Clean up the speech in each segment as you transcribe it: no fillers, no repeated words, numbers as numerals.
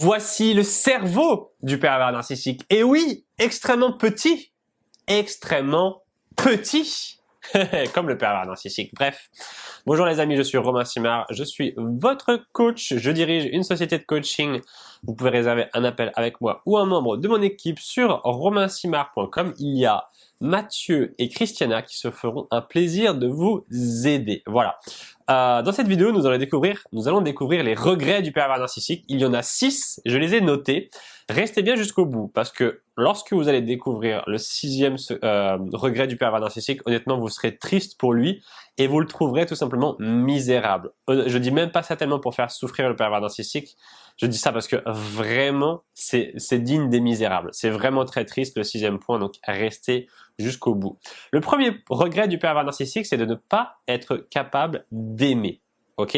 Voici le cerveau du pervers narcissique. Et oui, extrêmement petit. Extrêmement petit. Comme le pervers narcissique. Bref. Bonjour les amis, je suis Romain Simard. Je suis votre coach. Je dirige une société de coaching. Vous pouvez réserver un appel avec moi ou un membre de mon équipe sur romainsimard.com. Il y a Mathieu et Christiana qui se feront un plaisir de vous aider. Voilà. Dans cette vidéo, nous allons découvrir les regrets du pervers narcissique. Il y en a 6, je les ai notés. Restez bien jusqu'au bout parce que lorsque vous allez découvrir le 6e regret du pervers narcissique, honnêtement, vous serez triste pour lui et vous le trouverez tout simplement misérable. Je dis même pas ça tellement pour faire souffrir le pervers narcissique. Je dis ça parce que vraiment, c'est digne des misérables. C'est vraiment très triste le 6e point, donc restez jusqu'au bout. Le premier regret du pervers narcissique, c'est de ne pas être capable d'aimer. Ok?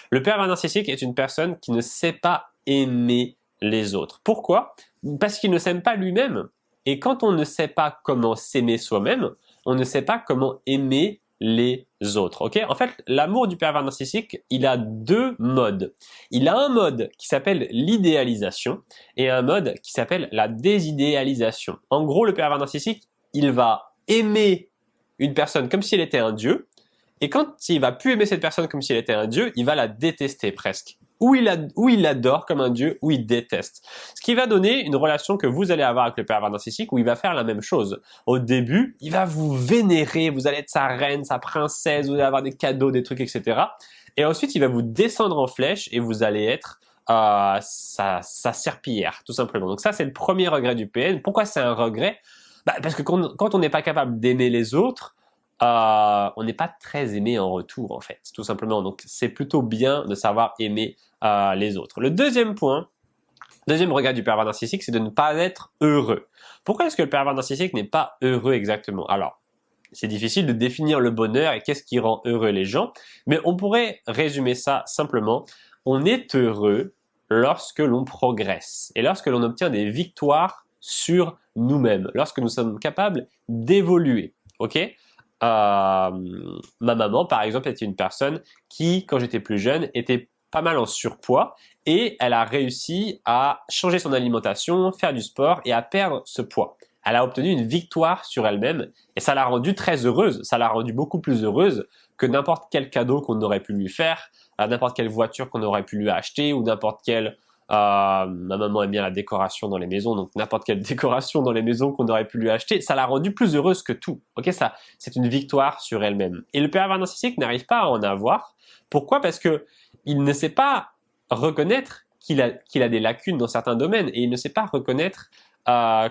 Le pervers narcissique est une personne qui ne sait pas aimer les autres. Pourquoi? Parce qu'il ne s'aime pas lui-même. Et quand on ne sait pas comment s'aimer soi-même, on ne sait pas comment aimer les autres. Ok? En fait, l'amour du pervers narcissique, il a deux modes. Il a un mode qui s'appelle l'idéalisation et un mode qui s'appelle la désidéalisation. En gros, le pervers narcissique, il va aimer une personne comme si elle était un dieu, et quand il va plus aimer cette personne comme si elle était un dieu, il va la détester presque. Ou il l'adore comme un dieu, ou il déteste. Ce qui va donner une relation que vous allez avoir avec le pervers narcissique où il va faire la même chose. Au début, il va vous vénérer, vous allez être sa reine, sa princesse, vous allez avoir des cadeaux, des trucs, etc. Et ensuite, il va vous descendre en flèche et vous allez être sa serpillière, tout simplement. Donc ça, c'est le premier regret du PN. Pourquoi c'est un regret? Parce que quand on n'est pas capable d'aimer les autres, on n'est pas très aimé en retour, en fait, tout simplement. Donc, c'est plutôt bien de savoir aimer les autres. Le deuxième point, deuxième regret du pervers narcissique, c'est de ne pas être heureux. Pourquoi est-ce que le pervers narcissique n'est pas heureux exactement? Alors, c'est difficile de définir le bonheur et qu'est-ce qui rend heureux les gens, mais on pourrait résumer ça simplement. On est heureux lorsque l'on progresse et lorsque l'on obtient des victoires sur nous-mêmes, lorsque nous sommes capables d'évoluer. Ok? Ma maman, par exemple, était une personne qui, quand j'étais plus jeune, était pas mal en surpoids et elle a réussi à changer son alimentation, faire du sport et à perdre ce poids. Elle a obtenu une victoire sur elle-même et ça l'a rendue très heureuse. Ça l'a rendue beaucoup plus heureuse que n'importe quel cadeau qu'on aurait pu lui faire, n'importe quelle voiture qu'on aurait pu lui acheter ou n'importe quelle... ma maman aime bien la décoration dans les maisons, donc n'importe quelle décoration dans les maisons qu'on aurait pu lui acheter, ça l'a rendue plus heureuse que tout. Ok, ça, c'est une victoire sur elle-même. Et le pervers narcissique n'arrive pas à en avoir. Pourquoi? Parce que il ne sait pas reconnaître qu'il a des lacunes dans certains domaines et il ne sait pas reconnaître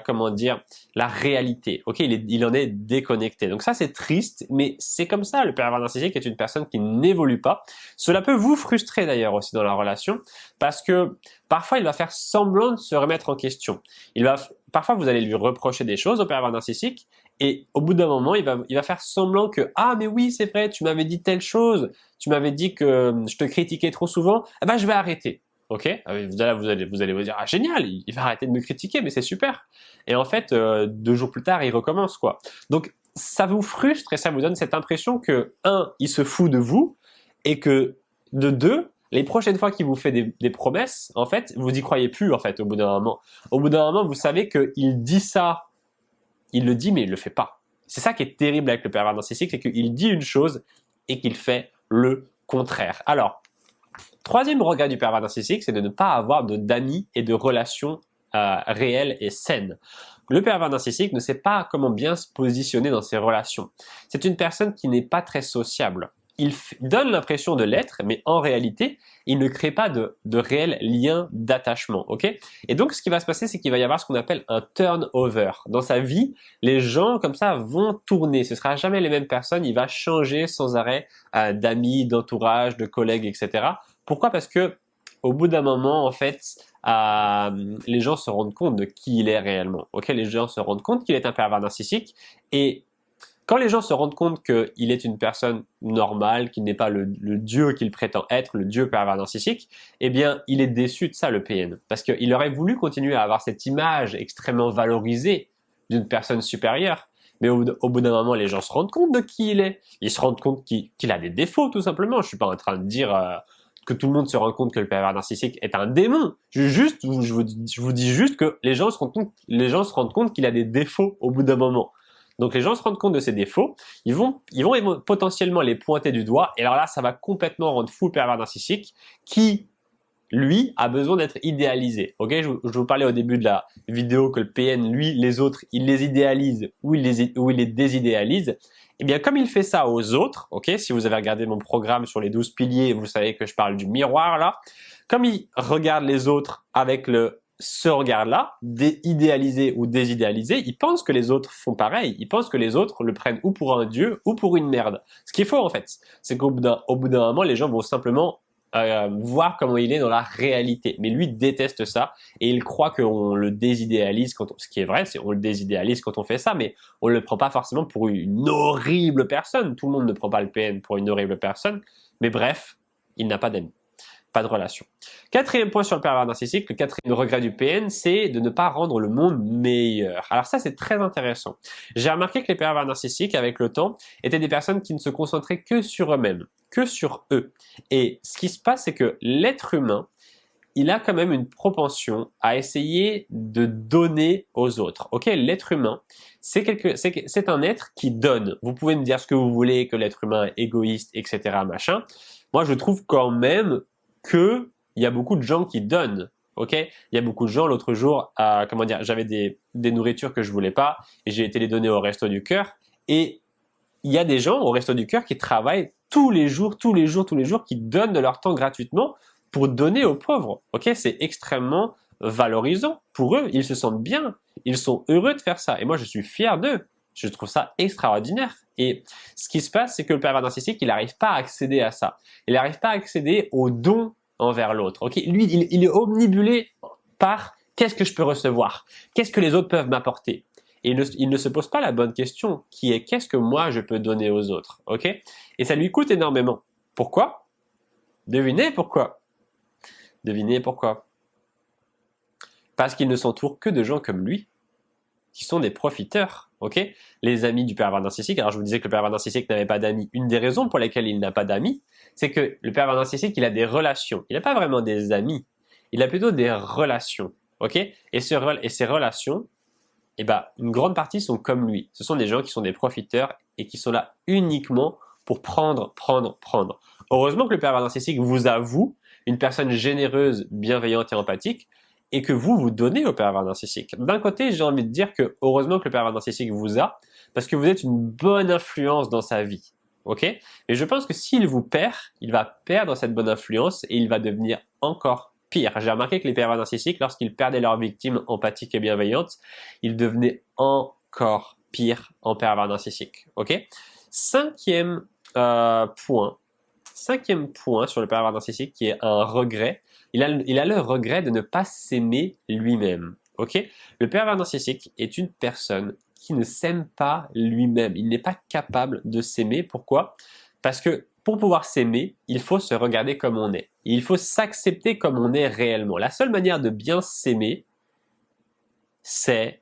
comment dire, la réalité. Ok, il en est déconnecté. Donc ça, c'est triste, mais c'est comme ça. Le pervers narcissique est une personne qui n'évolue pas. Cela peut vous frustrer d'ailleurs aussi dans la relation, parce que parfois, il va faire semblant de se remettre en question. Parfois, vous allez lui reprocher des choses au pervers narcissique, et au bout d'un moment, il va faire semblant que « Ah, mais oui, c'est vrai, tu m'avais dit telle chose, tu m'avais dit que je te critiquais trop souvent, eh ben, je vais arrêter. » Ok, vous allez vous dire, ah génial, il va arrêter de me critiquer, mais c'est super. Et en fait, 2 jours plus tard, il recommence quoi. Donc ça vous frustre et ça vous donne cette impression que 1, il se fout de vous et que de 2, les prochaines fois qu'il vous fait des promesses, en fait, vous y croyez plus en fait au bout d'un moment. Au bout d'un moment, vous savez qu'il dit ça, il le dit mais il le fait pas. C'est ça qui est terrible avec le pervers narcissique, c'est qu'il dit une chose et qu'il fait le contraire. Alors, troisième regret du pervers narcissique, c'est de ne pas avoir d'amis et de relations réelles et saines. Le pervers narcissique ne sait pas comment bien se positionner dans ses relations. C'est une personne qui n'est pas très sociable. Il donne l'impression de l'être, mais en réalité, il ne crée pas de réel lien d'attachement. Okay? Et donc, ce qui va se passer, c'est qu'il va y avoir ce qu'on appelle un turnover. Dans sa vie, les gens comme ça vont tourner. Ce ne sera jamais les mêmes personnes. Il va changer sans arrêt d'amis, d'entourage, de collègues, etc. Pourquoi? Parce que au bout d'un moment, en fait, les gens se rendent compte de qui il est réellement. Okay? Les gens se rendent compte qu'il est un pervers narcissique et quand les gens se rendent compte qu'il est une personne normale, qu'il n'est pas le dieu qu'il prétend être, le dieu pervers narcissique, eh bien, il est déçu de ça, le PN. Parce qu'il aurait voulu continuer à avoir cette image extrêmement valorisée d'une personne supérieure. Mais au bout d'un moment, les gens se rendent compte de qui il est. Ils se rendent compte qu'il a des défauts, tout simplement. Je suis pas en train de dire que tout le monde se rende compte que le pervers narcissique est un démon. Je vous dis juste que les gens se rendent compte qu'il a des défauts au bout d'un moment. Donc les gens se rendent compte de ses défauts, ils vont potentiellement les pointer du doigt, et alors là, ça va complètement rendre fou le pervers narcissique qui, lui, a besoin d'être idéalisé. Ok, je vous parlais au début de la vidéo que le PN, lui, les autres, il les idéalise ou il les désidéalise. Eh bien, comme il fait ça aux autres, ok, si vous avez regardé mon programme sur les 12 piliers, vous savez que je parle du miroir là. Comme il regarde les autres avec ce regard-là, idéalisé ou désidéalisé, il pense que les autres font pareil. Il pense que les autres le prennent ou pour un dieu ou pour une merde. Ce qu'il faut en fait, c'est qu'au bout d'un moment, les gens vont simplement voir comment il est dans la réalité. Mais lui déteste ça et il croit qu'on le désidéalise ce qui est vrai, c'est on le désidéalise quand on fait ça, mais on le prend pas forcément pour une horrible personne. Tout le monde ne prend pas le PN pour une horrible personne, mais bref, il n'a pas d'amis. Pas de relation. Quatrième point sur le pervers narcissique, le quatrième regret du PN, c'est de ne pas rendre le monde meilleur. Alors ça, c'est très intéressant. J'ai remarqué que les pervers narcissiques, avec le temps, étaient des personnes qui ne se concentraient que sur eux-mêmes, que sur eux. Et ce qui se passe, c'est que l'être humain, il a quand même une propension à essayer de donner aux autres. Ok, l'être humain, c'est un être qui donne. Vous pouvez me dire ce que vous voulez, que l'être humain est égoïste, etc., machin. Moi, je trouve quand même que il y a beaucoup de gens qui donnent, ok. Il y a beaucoup de gens. L'autre jour, j'avais des nourritures que je voulais pas et j'ai été les donner au Resto du Cœur. Et il y a des gens au Resto du Cœur qui travaillent tous les jours, qui donnent de leur temps gratuitement pour donner aux pauvres, ok. C'est extrêmement valorisant pour eux. Ils se sentent bien, ils sont heureux de faire ça. Et moi, je suis fier d'eux. Je trouve ça extraordinaire. Et ce qui se passe, c'est que le pervers narcissique, il n'arrive pas à accéder à ça. Il n'arrive pas à accéder au don envers l'autre. Okay, lui, il est omnibulé par qu'est-ce que je peux recevoir, qu'est-ce que les autres peuvent m'apporter. Et il ne se pose pas la bonne question, qui est qu'est-ce que moi je peux donner aux autres. Ok, et ça lui coûte énormément. Pourquoi? Devinez pourquoi. Devinez pourquoi. Parce qu'il ne s'entoure que de gens comme lui, qui sont des profiteurs, ok. Les amis du pervers narcissique, alors je vous disais que le pervers narcissique n'avait pas d'amis. Une des raisons pour lesquelles il n'a pas d'amis, c'est que le pervers narcissique, il a des relations. Il n'a pas vraiment des amis, il a plutôt des relations, ok. Et ces relations, eh ben, une grande partie sont comme lui. Ce sont des gens qui sont des profiteurs et qui sont là uniquement pour prendre. Heureusement que le pervers narcissique vous avoue une personne généreuse, bienveillante et empathique, et que vous donnez au pervers narcissique. D'un côté, j'ai envie de dire que heureusement que le pervers narcissique vous a, parce que vous êtes une bonne influence dans sa vie, ok? Mais je pense que s'il vous perd, il va perdre cette bonne influence et il va devenir encore pire. J'ai remarqué que les pervers narcissiques, lorsqu'ils perdaient leurs victimes empathiques et bienveillantes, ils devenaient encore pire en pervers narcissique, ok? Cinquième point sur le pervers narcissique qui est un regret. Il a le regret de ne pas s'aimer lui-même. Ok? Le pervers narcissique est une personne qui ne s'aime pas lui-même. Il n'est pas capable de s'aimer. Pourquoi? Parce que pour pouvoir s'aimer, il faut se regarder comme on est. Il faut s'accepter comme on est réellement. La seule manière de bien s'aimer, c'est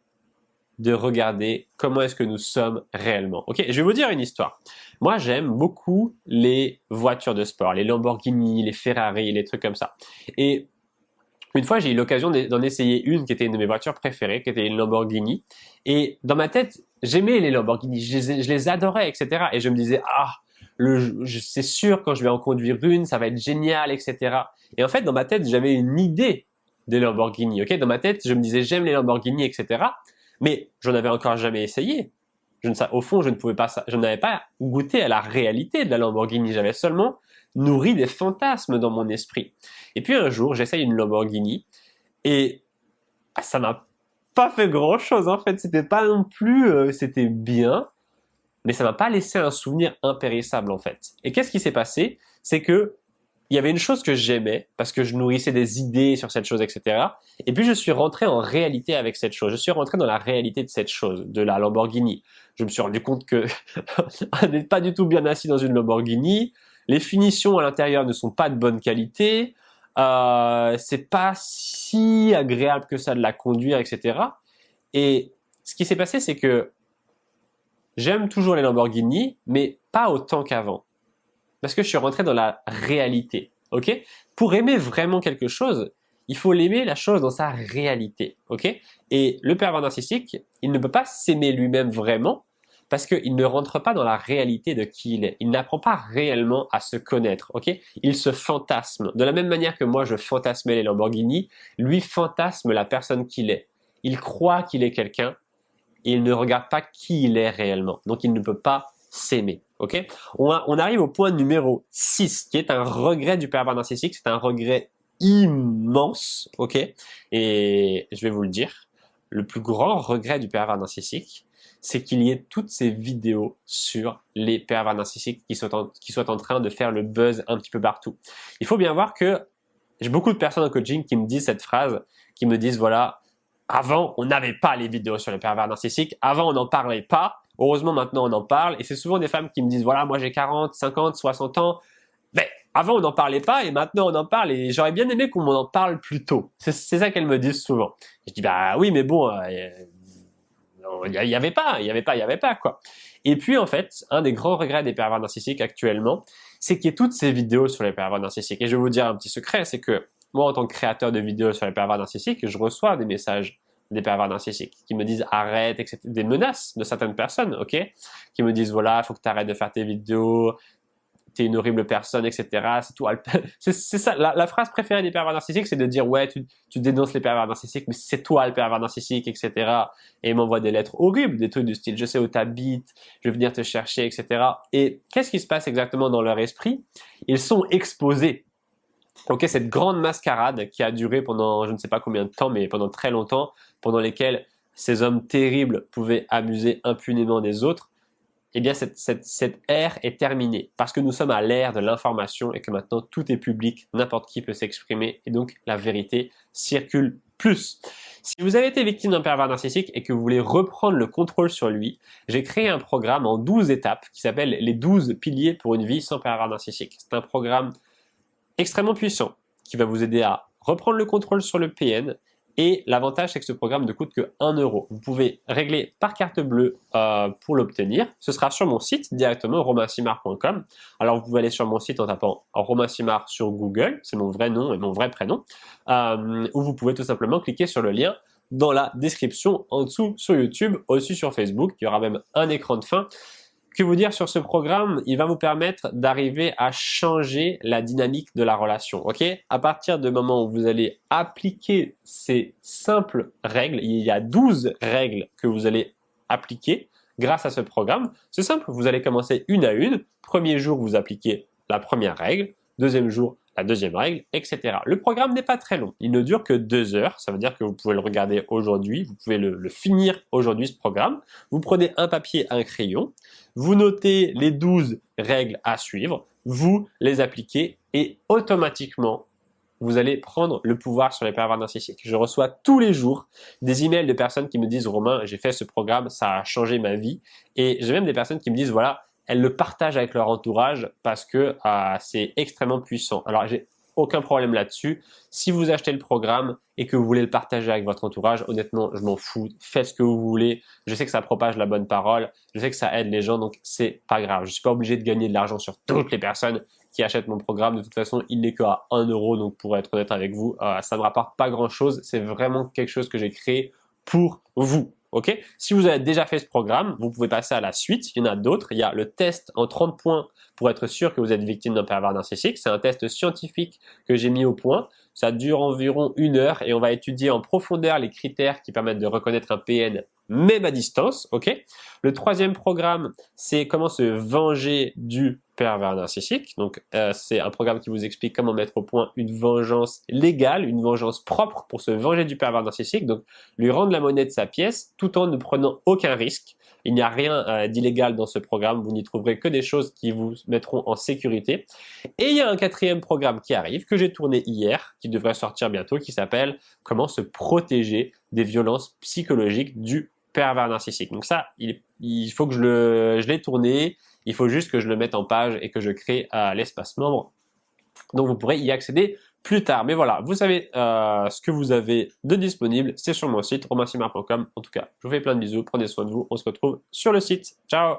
de regarder comment est-ce que nous sommes réellement. Ok, je vais vous dire une histoire. Moi, j'aime beaucoup les voitures de sport, les Lamborghini, les Ferrari, les trucs comme ça. Et une fois, j'ai eu l'occasion d'en essayer une qui était une de mes voitures préférées, qui était une Lamborghini. Et dans ma tête, j'aimais les Lamborghini, je les adorais, etc. Et je me disais, c'est sûr, quand je vais en conduire une, ça va être génial, etc. Et en fait, dans ma tête, j'avais une idée des Lamborghini. Ok, dans ma tête, je me disais, j'aime les Lamborghini, etc. Mais je n'avais encore jamais essayé. Au fond, je n'avais pas goûté à la réalité de la Lamborghini. J'avais seulement nourri des fantasmes dans mon esprit. Et puis un jour, j'essaye une Lamborghini et ça m'a pas fait grand chose en fait. C'était pas non plus, c'était bien, mais ça m'a pas laissé un souvenir impérissable en fait. Et qu'est-ce qui s'est passé? C'est que il y avait une chose que j'aimais parce que je nourrissais des idées sur cette chose, etc. Et puis je suis rentré en réalité avec cette chose. Je suis rentré dans la réalité de cette chose, de la Lamborghini. Je me suis rendu compte que on n'est pas du tout bien assis dans une Lamborghini. Les finitions à l'intérieur ne sont pas de bonne qualité. C'est pas si agréable que ça de la conduire, etc. Et ce qui s'est passé, c'est que j'aime toujours les Lamborghini, mais pas autant qu'avant. Parce que je suis rentré dans la réalité. ok? Pour aimer vraiment quelque chose, il faut l'aimer la chose dans sa réalité, ok? Et le pervers narcissique, il ne peut pas s'aimer lui-même vraiment parce qu'il ne rentre pas dans la réalité de qui il est. Il n'apprend pas réellement à se connaître, ok? Il se fantasme. De la même manière que moi, je fantasmais les Lamborghini, lui fantasme la personne qu'il est. Il croit qu'il est quelqu'un et il ne regarde pas qui il est réellement. Donc, il ne peut pas s'aimer, ok? On arrive au point numéro 6, qui est un regret du pervers narcissique. C'est un regret immense, ok? Et je vais vous le dire, le plus grand regret du pervers narcissique, c'est qu'il y ait toutes ces vidéos sur les pervers narcissiques qui soient en train de faire le buzz un petit peu partout. Il faut bien voir que j'ai beaucoup de personnes en coaching qui me disent cette phrase, qui me disent voilà, avant on n'avait pas les vidéos sur les pervers narcissiques, avant on n'en parlait pas, heureusement maintenant on en parle, et c'est souvent des femmes qui me disent voilà, moi j'ai 40, 50, 60 ans, mais avant on n'en parlait pas et maintenant on en parle et j'aurais bien aimé qu'on m'en parle plus tôt. C'est ça qu'elles me disent souvent. Je dis bah oui mais bon, il y avait pas quoi. Et puis en fait, un des grands regrets des pervers narcissiques actuellement, c'est qu'il y ait toutes ces vidéos sur les pervers narcissiques. Et je vais vous dire un petit secret, c'est que moi en tant que créateur de vidéos sur les pervers narcissiques, je reçois des messages des pervers narcissiques qui me disent arrête, etc. Des menaces de certaines personnes, ok, qui me disent voilà, faut que tu arrêtes de faire tes vidéos, t'es une horrible personne, etc. C'est tout. C'est ça. La phrase préférée des pervers narcissiques, c'est de dire ouais, tu dénonces les pervers narcissiques, mais c'est toi le pervers narcissique, etc. Et ils m'envoient des lettres horribles, des trucs du style je sais où t'habites, je vais venir te chercher, etc. Et qu'est-ce qui se passe exactement dans leur esprit? Ils sont exposés. Ok, cette grande mascarade qui a duré pendant je ne sais pas combien de temps, mais pendant très longtemps, pendant lesquels ces hommes terribles pouvaient abuser impunément des autres. Eh bien, cette ère est terminée parce que nous sommes à l'ère de l'information et que maintenant tout est public, n'importe qui peut s'exprimer et donc la vérité circule plus. Si vous avez été victime d'un pervers narcissique et que vous voulez reprendre le contrôle sur lui, j'ai créé un programme en 12 étapes qui s'appelle les 12 piliers pour une vie sans pervers narcissique. C'est un programme extrêmement puissant qui va vous aider à reprendre le contrôle sur le PN. Et l'avantage, c'est que ce programme ne coûte que 1 euro. Vous pouvez régler par carte bleue pour l'obtenir. Ce sera sur mon site directement, romainsimard.com. Alors, vous pouvez aller sur mon site en tapant Romain Simard sur Google, c'est mon vrai nom et mon vrai prénom, ou vous pouvez tout simplement cliquer sur le lien dans la description en dessous sur YouTube, au-dessus sur Facebook. Il y aura même un écran de fin. Que vous dire sur ce programme? Il va vous permettre d'arriver à changer la dynamique de la relation, ok? À partir du moment où vous allez appliquer ces simples règles, il y a 12 règles que vous allez appliquer grâce à ce programme. C'est simple, vous allez commencer une à une. Premier jour, vous appliquez la première règle. Deuxième jour, la deuxième règle, etc. Le programme n'est pas très long. Il ne dure que 2 heures. Ça veut dire que vous pouvez le regarder aujourd'hui. Vous pouvez le finir aujourd'hui, ce programme. Vous prenez un papier, un crayon. Vous notez les 12 règles à suivre. Vous les appliquez et automatiquement, vous allez prendre le pouvoir sur les pervers narcissiques. Je reçois tous les jours des emails de personnes qui me disent « Romain, j'ai fait ce programme, ça a changé ma vie. » Et j'ai même des personnes qui me disent « Voilà, elles le partagent avec leur entourage parce que c'est extrêmement puissant. » Alors, j'ai aucun problème là-dessus. Si vous achetez le programme et que vous voulez le partager avec votre entourage, honnêtement, je m'en fous. Faites ce que vous voulez. Je sais que ça propage la bonne parole. Je sais que ça aide les gens, donc c'est pas grave. Je suis pas obligé de gagner de l'argent sur toutes les personnes qui achètent mon programme. De toute façon, il n'est qu'à 1 euro, donc pour être honnête avec vous, ça ne me rapporte pas grand-chose. C'est vraiment quelque chose que j'ai créé pour vous. Ok? Si vous avez déjà fait ce programme, vous pouvez passer à la suite. Il y en a d'autres. Il y a le test en 30 points pour être sûr que vous êtes victime d'un pervers narcissique. C'est un test scientifique que j'ai mis au point. Ça dure environ 1 heure et on va étudier en profondeur les critères qui permettent de reconnaître un PN même à distance. Ok? Le troisième programme, c'est comment se venger du pervers narcissique. Donc, c'est un programme qui vous explique comment mettre au point une vengeance légale, une vengeance propre pour se venger du pervers narcissique. Donc, lui rendre la monnaie de sa pièce tout en ne prenant aucun risque. Il n'y a rien d'illégal dans ce programme. Vous n'y trouverez que des choses qui vous mettront en sécurité. Et il y a un quatrième programme qui arrive, que j'ai tourné hier, qui devrait sortir bientôt, qui s'appelle « Comment se protéger des violences psychologiques du pervers narcissique ». Donc ça, il faut que je l'ai tourné. Il faut juste que je le mette en page et que je crée l'espace membre. Donc vous pourrez y accéder plus tard. Mais voilà, vous savez ce que vous avez de disponible, c'est sur mon site romainsimard.com. En tout cas, je vous fais plein de bisous, prenez soin de vous, on se retrouve sur le site. Ciao!